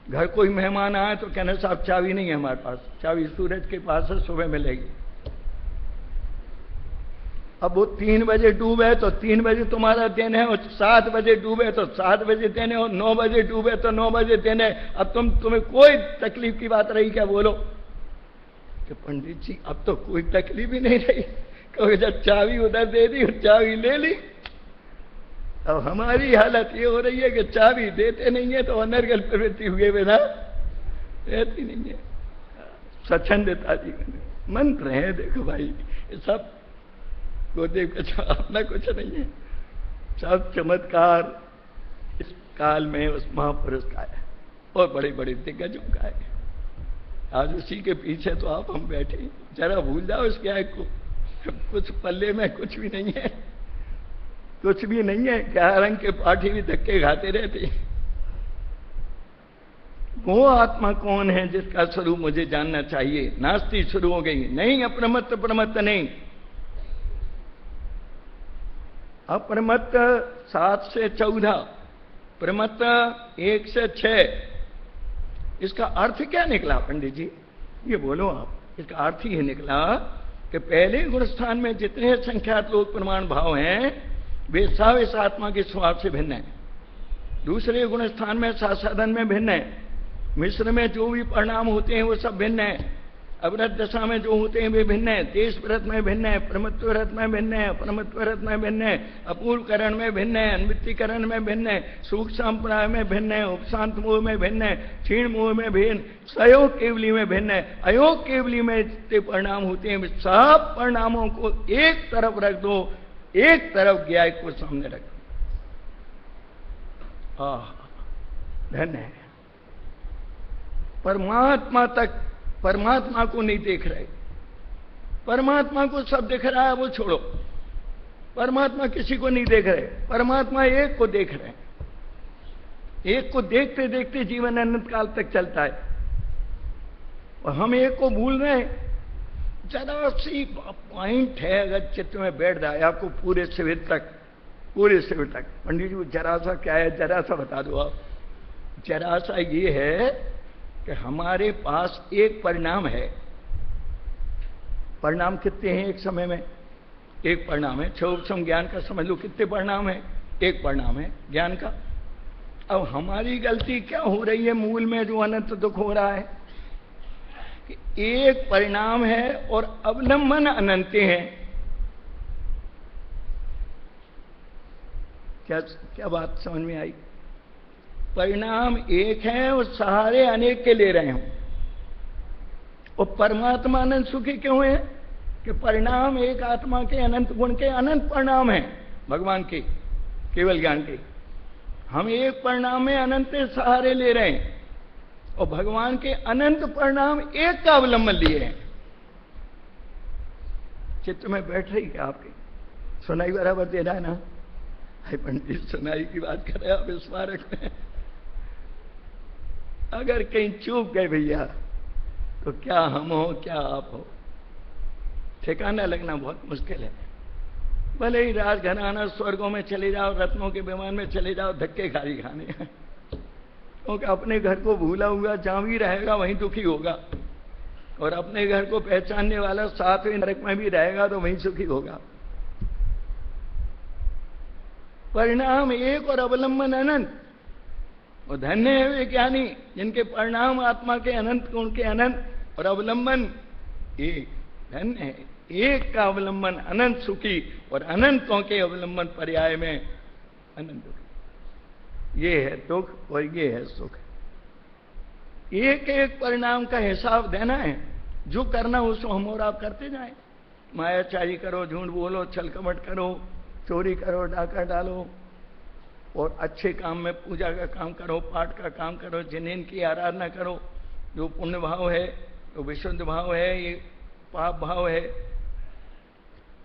घर कोई मेहमान आए तो कहना साहब चाबी नहीं है हमारे पास, चाबी सूरज के पास है, सुबह मिलेगी। अब वो 3 बजे डूबे तो 3 बजे तुम्हारा दिन है, और 7 बजे डूबे तो 7 बजे दिन है, और 9 बजे डूबे तो 9 बजे दिन है। अब तुम्हें कोई तकलीफ की बात रही क्या? बोलो कि पंडित जी अब तो कोई तकलीफ ही नहीं रही, क्योंकि जब चाबी उधर दे दी और चाबी ले ली। अब हमारी हालत ये हो रही है कि चाबी देते नहीं है तो अनर्गल प्रवृत्ति हुए बिना रहती नहीं है। स्वच्छंदता जीवन मंत्र है। देखो भाई ये सब गुरुदेव का अपना कुछ नहीं है, सब चमत्कार इस काल में उस महापुरुष का है और बड़े बड़े दिग्गजों का है। आज उसी के पीछे तो आप हम बैठे। जरा भूल जाओ इस गाय को, कुछ पल्ले में कुछ भी नहीं है, कुछ भी नहीं है। क्या रंग के पाठी भी धक्के खाते रहते। वो आत्मा कौन है जिसका स्वरूप मुझे जानना चाहिए। नास्ती शुरू हो गई। नहीं, अप्रमत्त प्रमत्त नहीं। अप्रमत्त 7 से 14, प्रमत्त 1 से 6। इसका अर्थ क्या निकला पंडित जी? ये बोलो आप। इसका अर्थ ये निकला कि पहले गुण स्थान में जितने संख्यात लोक प्रमाण भाव हैं वे सब इस आत्मा के स्वभाव से भिन्न है। दूसरे गुण स्थान में साधन में भिन्न है। मिश्र में जो भी परिणाम होते हैं वो सब भिन्न है। अवरत दशा में जो होते हैं वे भिन्न है। देश व्रत में भिन्न है, प्रमत्व व्रत में भिन्न है, अपरमत्व व्रत में भिन्न है, अपूर्वकरण में भिन्न है, अन्वितीकरण में भिन्न है, सूक्ष्म संप्राय में भिन्न है, उपशांत मोह में भिन्न है, क्षीण मोह में भिन्न, सहयोग केवली में भिन्न है, अयोग केवली में जितने परिणाम होते हैं सब परिणामों को एक तरफ रख दो, एक तरफ ज्ञाय को सामने रख दो। धन्य है। परमात्मा तक, परमात्मा को नहीं देख रहे। परमात्मा को सब दिख रहा है, वो छोड़ो। परमात्मा किसी को नहीं देख रहे। परमात्मा एक को देख रहे हैं। एक को देखते देखते जीवन अनंत काल तक चलता है और हम एक को भूल रहे हैं। जरा सी पॉइंट है, अगर चित्त में बैठ जाए आपको पूरे शिविर तक, पूरे शिविर तक। पंडित जी जरा सा क्या है, जरा सा बता दो आप। जरा सा ये है कि हमारे पास एक परिणाम है। परिणाम कितने हैं एक समय में? एक परिणाम है। क्षोभसम ज्ञान का समझ लो कितने परिणाम है? एक परिणाम है ज्ञान का। अब हमारी गलती क्या हो रही है मूल में, जो अनंत दुख हो रहा है कि एक परिणाम है और अवलंबन अनंत हैं। क्या क्या बात समझ में आई? परिणाम एक है और सहारे अनेक के ले रहे हैं। और परमात्मा अनंत सुखी क्यों है कि परिणाम एक आत्मा के अनंत गुण के अनंत परिणाम है भगवान के केवल ज्ञान के। हम एक परिणाम में अनंत सहारे ले रहे हैं और भगवान के अनंत परिणाम एक का अवलंबन लिए हैं। चित्त में बैठ रही क्या आपके? सुनाई बराबर दे रहा है ना? पंडित सुनाई की बात कर रहे हैं आप स्मारक में। अगर कहीं चूक गए भैया तो क्या हम हो क्या आप हो, ठिकाना लगना बहुत मुश्किल है। भले ही राजघराना स्वर्गों में चले जाओ, रत्नों के विमान में चले जाओ, धक्के खाली खाने हैं। क्योंकि अपने घर को भूला हुआ जहां भी रहेगा वहीं दुखी होगा, और अपने घर को पहचानने वाला 7वें नरक में भी रहेगा तो वहीं सुखी होगा। परिणाम एक और अवलंबन अनंत। और धन्य है वे ज्ञानी जिनके परिणाम आत्मा के अनंत गुण के अनंत और अवलंबन एक। धन्य है एक का अवलंबन अनंत सुखी और अनंतों के अवलंबन पर्याय में अनंत दुखी। ये है दुख और ये है सुख। एक एक परिणाम का हिसाब देना है। जो करना उसको हम और आप करते जाएं। मायाचारी करो, झूठ बोलो, छल कपट करो, चोरी करो, डाका डालो, और अच्छे काम में पूजा का काम करो, पाठ का काम करो, जिनेन की आराधना करो। जो पुण्य भाव है, जो विशुद्ध भाव है, ये पाप भाव है।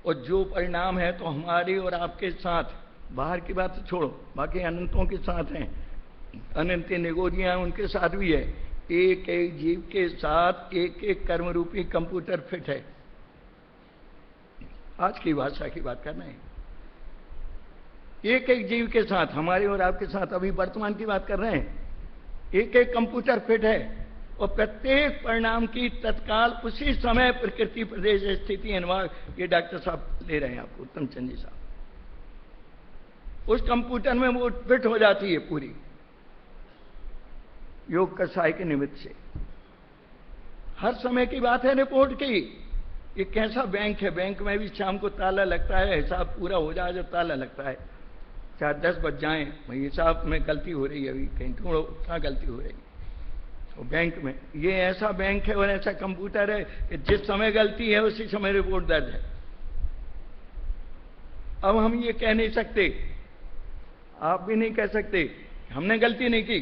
और जो परिणाम है तो हमारी और आपके साथ, बाहर की बात छोड़ो, बाकी अनंतों के साथ हैं। अनंत निगोरियां उनके साथ भी है। एक एक जीव के साथ एक एक कर्म रूपी कंप्यूटर फिट है। आज की भाषा की बात करना है। एक एक जीव के साथ, हमारे और आपके साथ, अभी वर्तमान की बात कर रहे हैं। एक एक कंप्यूटर फिट है और प्रत्येक परिणाम की तत्काल उसी समय प्रकृति प्रदेश स्थिति अनुवाद, ये डॉक्टर साहब ले रहे हैं आपको, उत्तम चंद जी साहब। उस कंप्यूटर में वो फिट हो जाती है पूरी, योग कषाय के निमित्त से। हर समय की बात है रिपोर्ट की। ये कैसा बैंक है, बैंक में भी शाम को ताला लगता है, हिसाब पूरा हो जाए जब ताला लगता है, चाहे 10 बज जाएं, भाई हिसाब में गलती हो रही है, अभी कहीं ढूंढो क्या गलती हो रही है। तो बैंक में ये ऐसा बैंक है और ऐसा कंप्यूटर है कि जिस समय गलती है उसी समय रिपोर्ट दर्ज है। अब हम ये कह नहीं सकते, आप भी नहीं कह सकते हमने गलती नहीं की,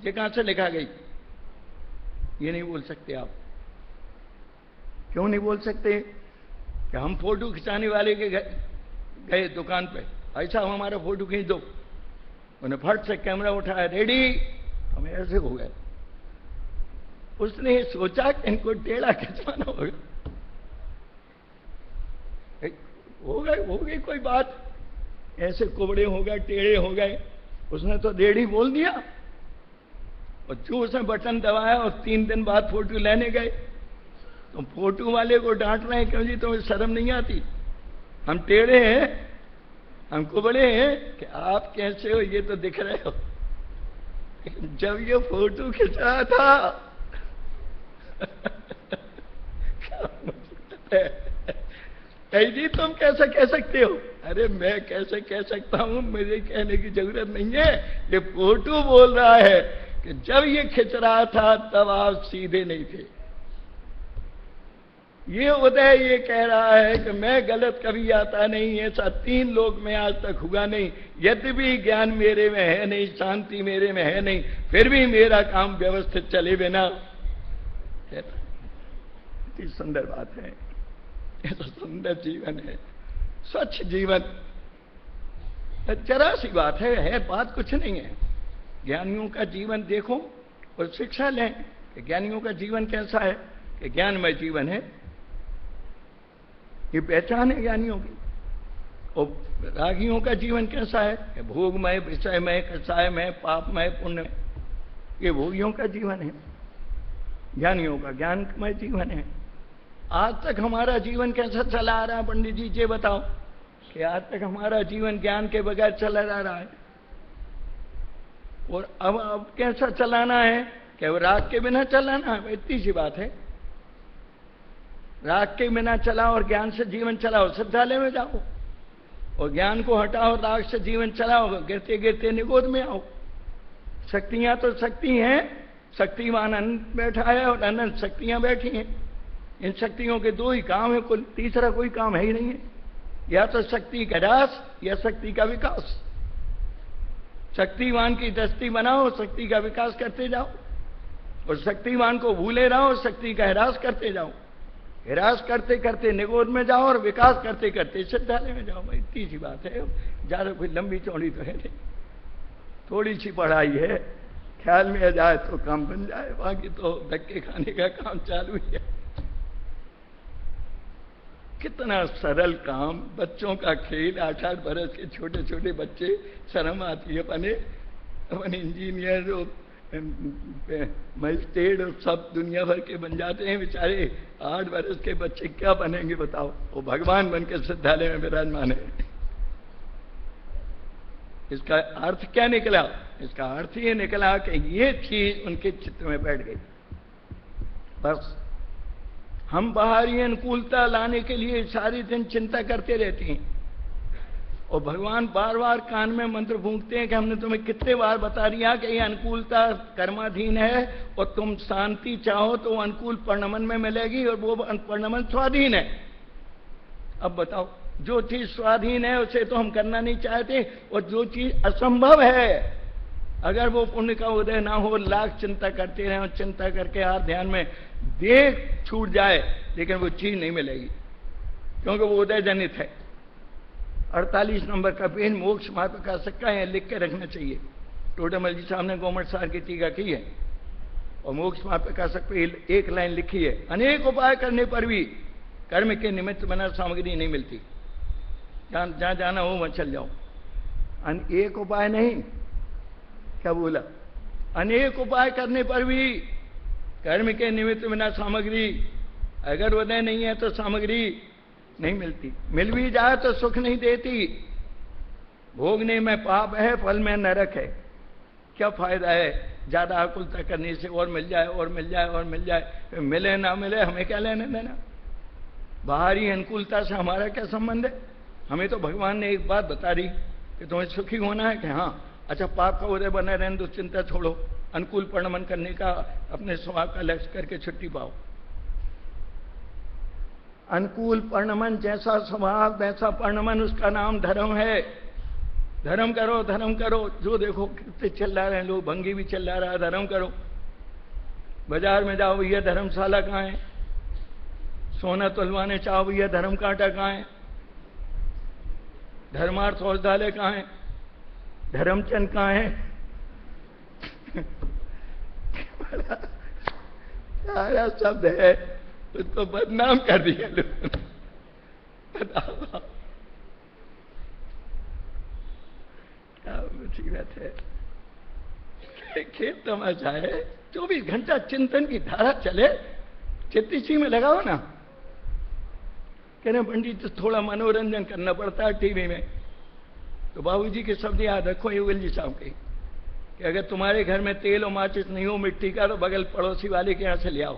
ये कहां से लिखा गई। ये नहीं बोल सकते आप। क्यों नहीं बोल सकते? कि हम फोटो खिंचाने वाले के गए दुकान पे, ऐसा हमारा फोटो खींच दो। उन्हें फट से कैमरा उठाया, रेडी, हम ऐसे हो गए। उसने सोचा कि इनको टेढ़ा खिंचवाना होगा, हो गई कोई बात, ऐसे कुबड़े हो गए, टेढ़े हो गए। उसने तो रेडी बोल दिया, और जो उसने बटन दबाया और 3 दिन बाद फोटो लेने गए तो फोटो वाले को डांट रहे हैं, क्यों जी तुम्हें शर्म नहीं आती? हम टेढ़े हैं, हम कुबड़े हैं कि आप कैसे हो ये तो दिख रहे हो। जब ये फोटो खिंच रहा था जी तुम कैसे कह सकते हो? अरे मैं कैसे कह सकता हूं, मुझे कहने की जरूरत नहीं है, ये फोटो बोल रहा है कि जब ये खिंच रहा था तब आप सीधे नहीं थे। ये उदय ये कह रहा है कि मैं गलत कभी आता नहीं, ऐसा 3 लोक में आज तक हुआ नहीं। यद्यपि ज्ञान मेरे में है नहीं, शांति मेरे में है नहीं, फिर भी मेरा काम व्यवस्थित चले बिना। कितनी सुंदर बात है, ऐसा सुंदर जीवन है, स्वच्छ जीवन। जरा सी बात है, बात कुछ नहीं है। ज्ञानियों का जीवन देखो और शिक्षा लें कि ज्ञानियों का जीवन कैसा है, कि ज्ञानमय जीवन है, ये पहचान है ज्ञानियों की। और रागियों का जीवन कैसा है, कि भोगमय, विषयमय, कषायमय, पापमय, पुण्यमय, ये भोगियों का जीवन है। ज्ञानियों का ज्ञानमय जीवन है। आज तक हमारा जीवन कैसा चला आ रहा है पंडित जी, ये बताओ कि आज तक हमारा जीवन ज्ञान के बगैर चला जा रहा है। और अब कैसा चलाना है, कि राग के बिना चलाना है। इतनी सी बात है, राग के बिना चलाओ और ज्ञान से जीवन चलाओ, श्रद्धालय में जाओ, और ज्ञान को हटाओ, राग से जीवन चलाओ, गिरते गिरते निगोद में आओ। शक्तियां तो शक्ति हैं, शक्तिमान अनंत बैठा है और अनंत शक्तियां बैठी हैं। इन शक्तियों के 2 ही काम है, कुल तीसरा कोई काम है ही नहीं है। या तो शक्ति का ह्रास या शक्ति का विकास। शक्तिवान की दृष्टि बनाओ, शक्ति का विकास करते जाओ, और शक्तिवान को भूले रहो, शक्ति का ह्रास करते जाओ। ह्रास करते करते निगोद में जाओ और विकास करते करते श्रद्धालय में जाओ। भाई इतनी सी बात है, ज्यादा कोई लंबी चौड़ी तो है नहीं, थोड़ी सी पढ़ाई है, ख्याल में आ जाए तो काम बन जाए, बाकी तो धक्के खाने का काम चालू ही है। कितना सरल काम, बच्चों का खेल। 8-8 बरस के छोटे छोटे बच्चे, शर्म आती है, अपने इंजीनियर और मजिस्ट्रेट और सब दुनिया भर के बन जाते हैं। बेचारे 8 बरस के बच्चे क्या बनेंगे बताओ? वो भगवान बन के श्रद्धालय में विराजमान है। इसका अर्थ क्या निकला? इसका अर्थ ये निकला कि ये चीज उनके चित्त में बैठ गई। बस हम बाहरी अनुकूलता लाने के लिए सारी दिन चिंता करते रहते हैं, और भगवान बार बार कान में मंत्र फूंकते हैं कि हमने तुम्हें कितने बार बता दिया कि ये अनुकूलता कर्माधीन है, और तुम शांति चाहो तो अनुकूल परिणमन में मिलेगी, और वो परिणमन स्वाधीन है। अब बताओ, जो चीज स्वाधीन है उसे तो हम करना नहीं चाहते, और जो चीज असंभव है, अगर वो पुण्य का उदय ना हो, लाख चिंता करते रहे और चिंता करके आप ध्यान में देख छूट जाए, लेकिन वो चीज नहीं मिलेगी, क्योंकि वो उदय जनित है। 48 नंबर का पेज मोक्ष मार्ग का सक्का है, लिख के रखना चाहिए। टोडरमल जी साहब ने गवर्नमेंट सार की टीका की है, और मोक्ष मार्ग का सक्का पे 1 लाइन लिखी है, अनेक उपाय करने पर भी कर्म के निमित्त बना सामग्री नहीं मिलती। जहां जाना हो वहां चल जाओ। एक उपाय नहीं, क्या बोला? अनेक उपाय करने पर भी कर्म के निमित्त बिना सामग्री, अगर उदय नहीं है तो सामग्री नहीं मिलती। मिल भी जाए तो सुख नहीं देती। भोगने में पाप है, फल में नरक है। क्या फायदा है ज्यादा आकुलता करने से? और मिल जाए और मिल जाए और मिल जाए, मिले ना मिले हमें क्या लेने देना? बाहरी अनुकूलता से हमारा क्या संबंध है? हमें तो भगवान ने एक बात बता दी कि तुम्हें सुखी होना है, कि हाँ अच्छा पाप का उदय बने रहने दो, चिंता छोड़ो, अनुकूल परिणमन करने का अपने स्वभाव का लक्ष्य करके छुट्टी पाओ। अनुकूल परिणमन, जैसा स्वभाव वैसा परिणमन, उसका नाम धर्म है। धर्म करो, धर्म करो। जो देखो कितने चल रहे हैं लोग, भंगी भी चल रहा है, धर्म करो। बाजार में जाओ भैया धर्मशाला कहाँ है, सोना तुलवाने चाहो भैया धर्म कांटा कहाँ है, धर्मार्थ औषधालय कहाँ है, धर्मचंद कहाँ है? सारा शब्द है, उसको बदनाम कर दिया लोगों ने। बताओ क्या मुसीबत है। खेत तमाशा है, 24 घंटा चिंतन की धारा चले, चित्त इसी में लगाओ ना। कह रहे पंडित तो थोड़ा मनोरंजन करना पड़ता है टीवी में, तो बाबूजी के शब्द याद रखो युगल जी साहब के, कि अगर तुम्हारे घर में तेल और माचिस नहीं हो मिट्टी का, तो बगल पड़ोसी वाले के यहां से ले आओ।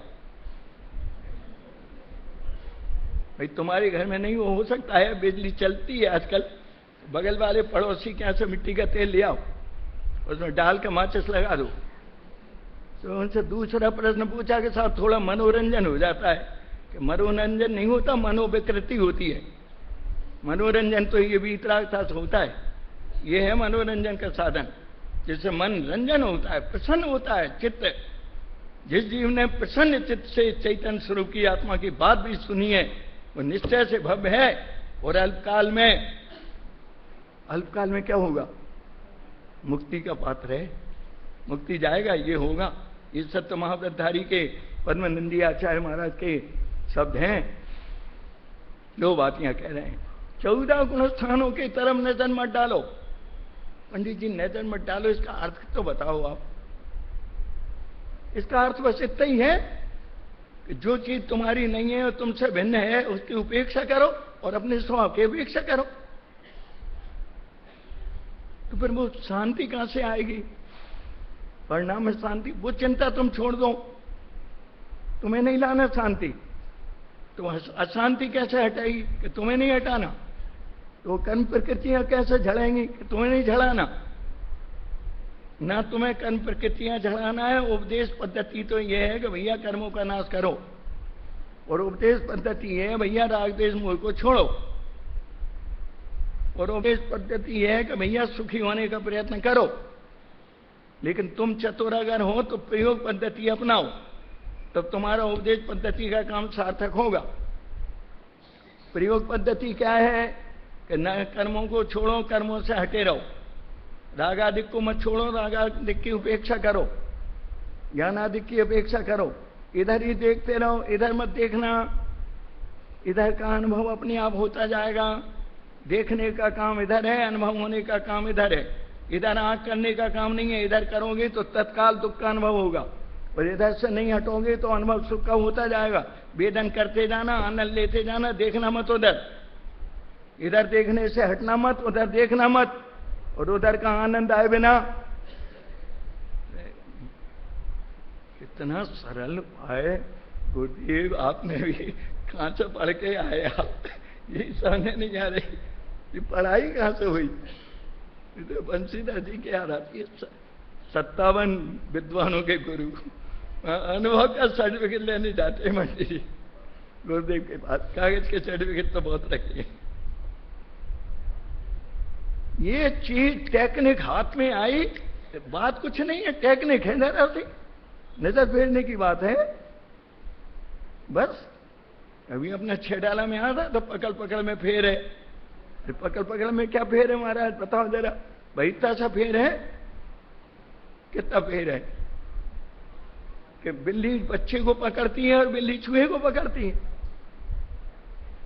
भाई तुम्हारे घर में नहीं हो सकता है, बिजली चलती है आजकल, बगल वाले पड़ोसी के यहां से मिट्टी का तेल ले आओ, उसमें डाल के माचिस लगा दो। तो उनसे दूसरा प्रश्न पूछा के साथ थोड़ा मनोरंजन हो जाता है, कि मनोरंजन नहीं होता, मनोविकृति होती है। मनोरंजन तो ये वीतरागता से होता है, ये है मनोरंजन का साधन, जिससे मन रंजन होता है, प्रसन्न होता है चित्त। जिस जीव ने प्रसन्न चित्त से चैतन्य स्वरूप की आत्मा की बात भी सुनी है, वो निश्चय से भव्य है। और अल्पकाल में क्या होगा? मुक्ति का पात्र है, मुक्ति जाएगा, ये होगा। ये सत्य महाव्रतधारी के पद्मनंदी आचार्य महाराज के शब्द हैं, जो बात यहां कह रहे हैं। 14 गुण स्थानों की तरफ नजर मत डालो। पंडित जी नजर मत डालो, इसका अर्थ तो बताओ आप। इसका अर्थ बस इतना ही है कि जो चीज तुम्हारी नहीं है और तुमसे भिन्न है, उसकी उपेक्षा करो और अपने स्वभाव की उपेक्षा करो। तो फिर वो शांति कहां से आएगी? परिणाम में शांति, वो चिंता तुम छोड़ दो, तुम्हें नहीं लाना शांति, तो अशांति कैसे हटाएगी? कि तुम्हें नहीं हटाना। तो कर्म प्रकृतियां कैसे झड़ेंगी? कि तुम्हें नहीं झड़ाना। ना तुम्हें कर्म प्रकृतियां झड़ाना है। उपदेश पद्धति तो यह है कि भैया कर्मों का नाश करो, और उपदेश पद्धति है भैया राग द्वेष मोह को छोड़ो, और उपदेश पद्धति यह है कि भैया सुखी होने का प्रयत्न करो। लेकिन तुम चतुर अगर हो तो प्रयोग पद्धति अपनाओ, तब तुम्हारा उपदेश पद्धति का काम सार्थक होगा। प्रयोग पद्धति क्या है? कि न कर्मों को छोड़ो, कर्मों से हटे रहो। रागादिक को मत छोड़ो, रागादिक की उपेक्षा करो, ज्ञानादिक की अपेक्षा करो। इधर ही देखते रहो, इधर मत देखना। इधर का अनुभव अपने आप होता जाएगा। देखने का काम इधर है, अनुभव होने का काम इधर है। इधर आंख करने का काम नहीं है, इधर करोगे तो तत्काल दुख का अनुभव होगा, और इधर से नहीं हटोगे तो अनुभव सुख का होता जाएगा। वेदन करते जाना, आनंद लेते जाना, देखना मत उधर। इधर देखने से हटना मत, उधर देखना मत, और उधर का आनंद आए बिना। कितना सरल उपाय गुरुदेव, आपने भी कहां से पढ़ के आए आप? यही समझ नहीं आ रही, ये पढ़ाई कहां से हुई? तो बंशीधर जी के याद आती है 57 विद्वानों के गुरु अनुभव का सर्टिफिकेट लेने जाते हैं मंडी जी गुरुदेव के पास। कागज के सर्टिफिकेट तो बहुत रखे। ये चीज टेक्निक हाथ में आई, बात कुछ नहीं है, टेक्निक है, नजर फेरने की बात है बस। अभी अपना छेडाला में आ था तो पकड़ पकड़ में फेर है। पकड़ पकड़ में क्या फेर है महाराज, बताओ जरा। भाई इतना सा फेर है, कितना फेर है कि बिल्ली बच्चे को पकड़ती है और बिल्ली चूहे को पकड़ती है।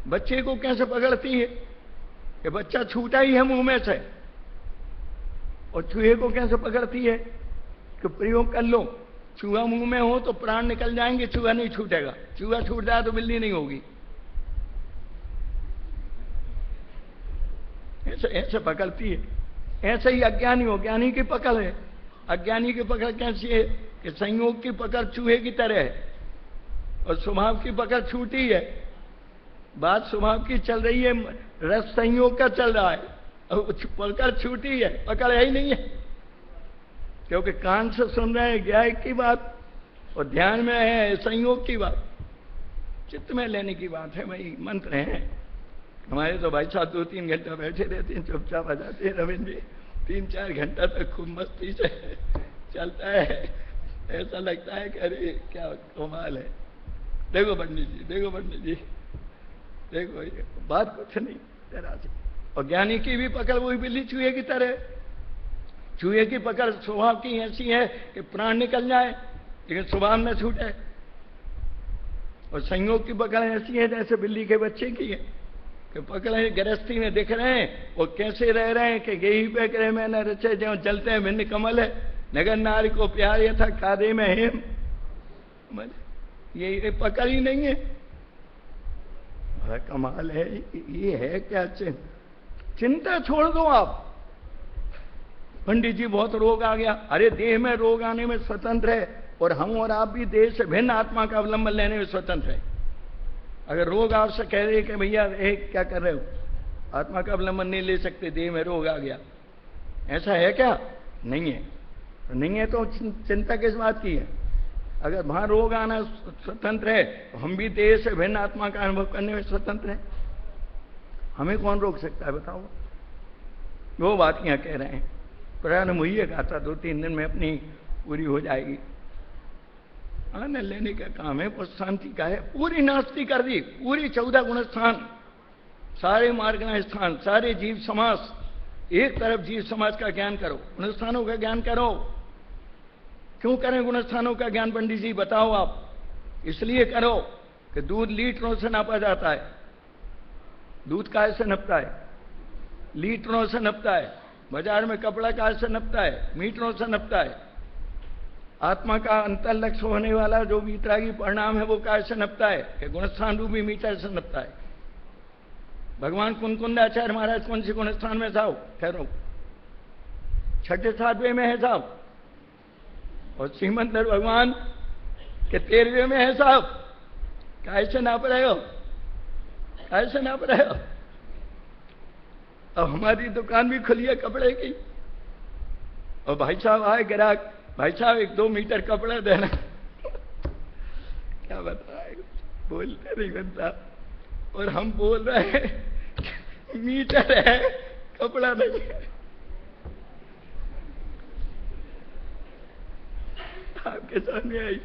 बच्चे को कैसे पकड़ती है कि बच्चा छूटा ही है मुंह में से, और चूहे को कैसे पकड़ती है कि प्रयोग कर लो, चूहा मुंह में हो तो प्राण निकल जाएंगे, चूहा नहीं छूटेगा। चूहा छूट जाए तो बिल्ली नहीं होगी। ऐसे ऐसे पकड़ती है। ऐसे ही अज्ञानी हो, ज्ञानी की पकड़ है। अज्ञानी की पकड़ कैसी है कि संयोग की पकड़ चूहे की तरह है, और स्वभाव की पकड़ छूटी है। बात स्वभाव की चल रही है, रस संयोग का चल रहा है, और पकड़ छूटी है, पकड़ है ही नहीं है। क्योंकि कान से सुन रहे हैं ज्ञान की बात, और ध्यान में है संयोग की बात, चित्त में लेने की बात है। भाई मंत्र है हमारे तो भाई साहब 2-3 घंटा बैठे रहते हैं, चुपचाप आ जाते हैं। रविंद्र जी 3-4 घंटा तक खूब मस्ती से चलता है। ऐसा लगता है कि अरे क्या कमाल है। देखो पंडित जी, देखो पंडित जी, देखो ये बात कुछ नहीं जरा सी। और ज्ञानी की भी पकड़ वही बिल्ली चूहे की तरह। चूहे की पकड़ स्वभाव की ऐसी है कि प्राण निकल जाए लेकिन स्वभाव न छूटे। और संयोग की पकड़ ऐसी है जैसे बिल्ली के बच्चे की है कि पकड़े गृहस्थी में दिख रहे हैं वो कैसे रह रहे हैं कि यही पे करे में न रचे जो जलते हैं भिन्न कमल है, नगर नारी को प्यार ये था कादे में हेम। ये पकड़ ही नहीं है। बड़ा कमाल है। ये है क्या चिंता छोड़ दो आप। पंडित जी बहुत रोग आ गया। अरे देह में रोग आने में स्वतंत्र है और हम और आप भी देह से भिन्न आत्मा का अवलंबन लेने में स्वतंत्र है। अगर रोग आपसे कह रहे कि भैया क्या कर रहे हो, आत्मा का अवलंबन नहीं ले सकते, देह में रोग आ गया, ऐसा है क्या? नहीं है। तो नहीं है तो चिंता किस बात की है? अगर वहां रोग आना स्वतंत्र है तो हम भी देह से भिन्न आत्मा का अनुभव करने में स्वतंत्र है। हमें कौन रोक सकता है बताओ? वो बात यहां कह रहे हैं। प्राण मुझे कहा था 2-3 दिन में अपनी पूरी हो जाएगी। आनंद लेने का काम है और शांति का है। पूरी नास्ती कर दी, पूरी 14 गुण स्थान, सारे मार्गना स्थान, सारे जीव समास। एक तरफ जीव समाज का ज्ञान करो, गुण स्थानों का ज्ञान करो। क्यों करें गुण स्थानों का ज्ञान पंडित जी बताओ आप? इसलिए करो कि दूध लीटरों से नापा जाता है। दूध काय से नपता है? लीटरों से नपता है। बाजार में कपड़ा काय से नपता है? मीटरों से नपता है। आत्मा का अंतर लक्ष्य होने वाला जो वीतरागी परिणाम है वो काय से नपता है? कि गुणस्थान रूपी मीटर से नपता है। भगवान कुंकुंदाचार्य महाराज कौन से गुणस्थान में साहब? ठहरो, 6ठे-7वें में है साहब। और श्रीमंतर भगवान के 13वें में है साहब। काय से नाप रहे हो? काय से नाप रहे हो? अब हमारी दुकान भी खुली है कपड़े की, और भाई साहब आए ग्राहक, भाई साहब 1-2 मीटर कपड़ा देना। क्या बताए, बोलते नहीं बनता। और हम बोल रहे हैं मीटर है, कपड़ा नहीं है। आपके सामने आई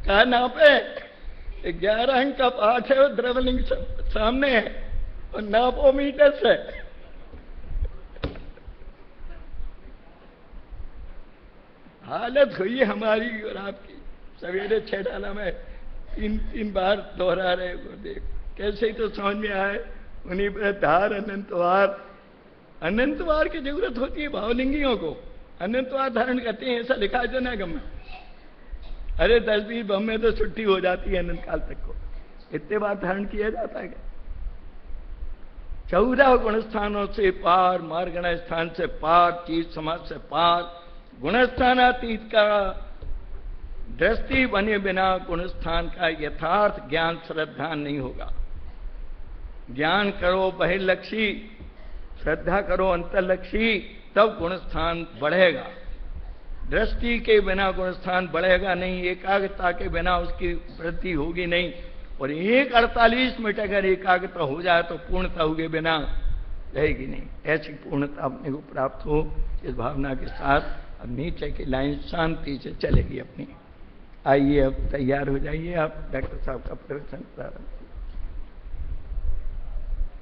कहा नापे 11 अंक का पाठ है, और द्रवलिंग सामने है और नापो मीटर से। हालत हुई हमारी और आपकी। सवेरे 6 डाला में 3 बार दोहरा रहे हो। देख कैसे ही तो समझ में आए। उन्हीं पर धार अनंतवार, अनंतवार की जरूरत होती है भावलिंगियों को। अनंतवार धारण करते हैं, ऐसा लिखा है जनागम में। अरे 10-20 बम में तो छुट्टी हो जाती है अनंत काल तक को। इतने बार धारण किया जाता है क्या? 14 गुण स्थानों से पार, मार्गण स्थान से पार, चीज समाज से पार, गुणस्थानातीत का दृष्टि बने बिना गुणस्थान का यथार्थ ज्ञान श्रद्धा नहीं होगा। ज्ञान करो बहिर्लक्षी, श्रद्धा करो अंतर्लक्षी, तब गुणस्थान बढ़ेगा। दृष्टि के बिना गुणस्थान बढ़ेगा नहीं, एकाग्रता के बिना उसकी वृद्धि होगी नहीं। और 48 मिनट अगर एकाग्रता हो जाए तो पूर्णता हुए बिना रहेगी नहीं। ऐसी पूर्णता अपने को प्राप्त हो, इस भावना के साथ अब नीचे की लाइन शांति से चलेगी अपनी। आइए अब तैयार हो जाइए आप, डॉक्टर साहब का प्रवचन प्रारंभ।